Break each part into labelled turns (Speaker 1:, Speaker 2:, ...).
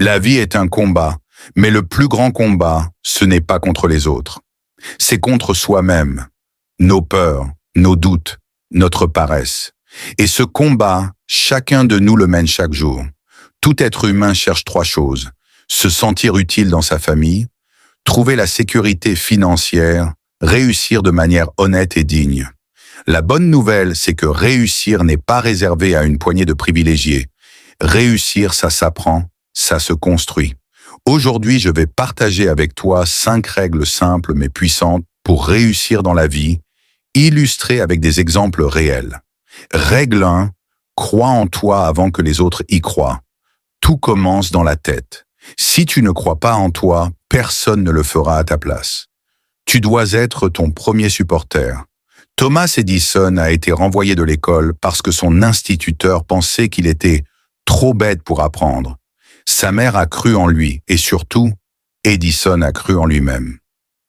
Speaker 1: La vie est un combat, mais le plus grand combat, ce n'est pas contre les autres. C'est contre soi-même, nos peurs, nos doutes, notre paresse. Et ce combat, chacun de nous le mène chaque jour. Tout être humain cherche 3 choses. Se sentir utile dans sa famille, trouver la sécurité financière, réussir de manière honnête et digne. La bonne nouvelle, c'est que réussir n'est pas réservé à une poignée de privilégiés. Réussir, ça s'apprend, ça se construit. Aujourd'hui, je vais partager avec toi 5 règles simples mais puissantes pour réussir dans la vie, illustrées avec des exemples réels. Règle 1, crois en toi avant que les autres y croient. Tout commence dans la tête. Si tu ne crois pas en toi, personne ne le fera à ta place. Tu dois être ton premier supporter. Thomas Edison a été renvoyé de l'école parce que son instituteur pensait qu'il était trop bête pour apprendre. Sa mère a cru en lui et surtout, Edison a cru en lui-même.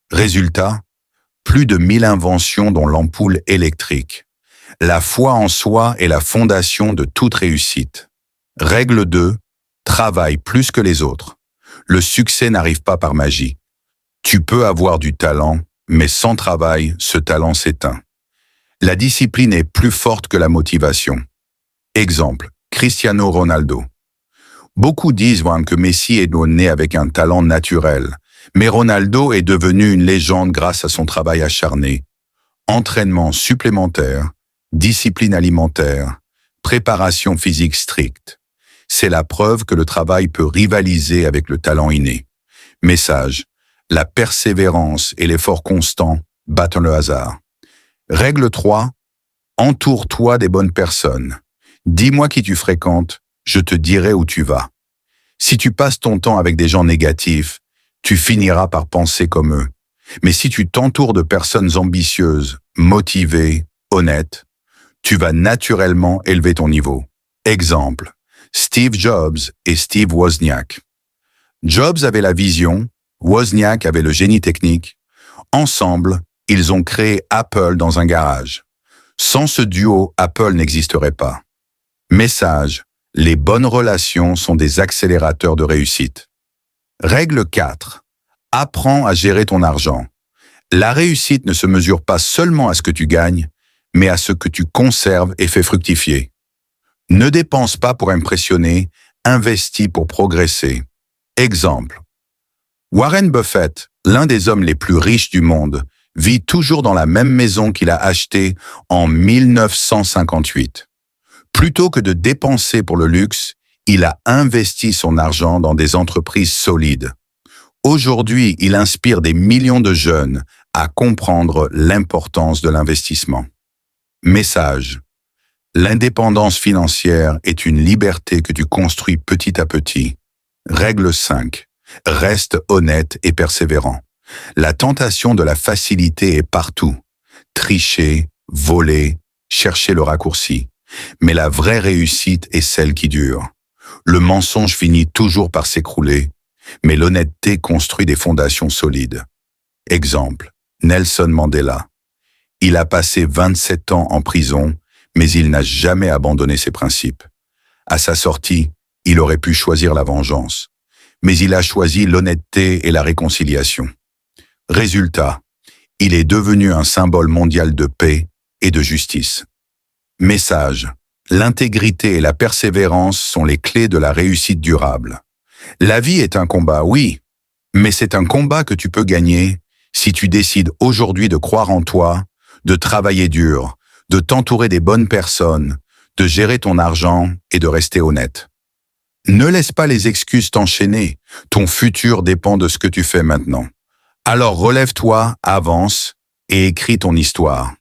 Speaker 1: Résultat, plus de 1000 inventions dont l'ampoule électrique. La foi en soi est la fondation de toute réussite. Règle 2, travaille plus que les autres. Le succès n'arrive pas par magie. Tu peux avoir du talent, mais sans travail, ce talent s'éteint. La discipline est plus forte que la motivation. Exemple, Cristiano Ronaldo. Beaucoup disent que Messi est né avec un talent naturel, mais Ronaldo est devenu une légende grâce à son travail acharné. Entraînement supplémentaire, discipline alimentaire, préparation physique stricte. C'est la preuve que le travail peut rivaliser avec le talent inné. Message, la persévérance et l'effort constant battent le hasard. Règle 3, entoure-toi des bonnes personnes. Dis-moi qui tu fréquentes, je te dirai où tu vas. Si tu passes ton temps avec des gens négatifs, tu finiras par penser comme eux. Mais si tu t'entoures de personnes ambitieuses, motivées, honnêtes, tu vas naturellement élever ton niveau. Exemple, Steve Jobs et Steve Wozniak. Jobs avait la vision, Wozniak avait le génie technique. Ensemble, ils ont créé Apple dans un garage. Sans ce duo, Apple n'existerait pas. Message, les bonnes relations sont des accélérateurs de réussite. Règle 4. Apprends à gérer ton argent. La réussite ne se mesure pas seulement à ce que tu gagnes, mais à ce que tu conserves et fais fructifier. Ne dépense pas pour impressionner, investis pour progresser. Exemple. Warren Buffett, l'un des hommes les plus riches du monde, vit toujours dans la même maison qu'il a achetée en 1958. Plutôt que de dépenser pour le luxe, il a investi son argent dans des entreprises solides. Aujourd'hui, il inspire des millions de jeunes à comprendre l'importance de l'investissement. Message. L'indépendance financière est une liberté que tu construis petit à petit. Règle 5. Reste honnête et persévérant. La tentation de la facilité est partout. Tricher, voler, chercher le raccourci. Mais la vraie réussite est celle qui dure. Le mensonge finit toujours par s'écrouler, mais l'honnêteté construit des fondations solides. Exemple, Nelson Mandela. Il a passé 27 ans en prison, mais il n'a jamais abandonné ses principes. À sa sortie, il aurait pu choisir la vengeance, mais il a choisi l'honnêteté et la réconciliation. Résultat, il est devenu un symbole mondial de paix et de justice. Message. L'intégrité et la persévérance sont les clés de la réussite durable. La vie est un combat, oui, mais c'est un combat que tu peux gagner si tu décides aujourd'hui de croire en toi, de travailler dur, de t'entourer des bonnes personnes, de gérer ton argent et de rester honnête. Ne laisse pas les excuses t'enchaîner, ton futur dépend de ce que tu fais maintenant. Alors relève-toi, avance et écris ton histoire.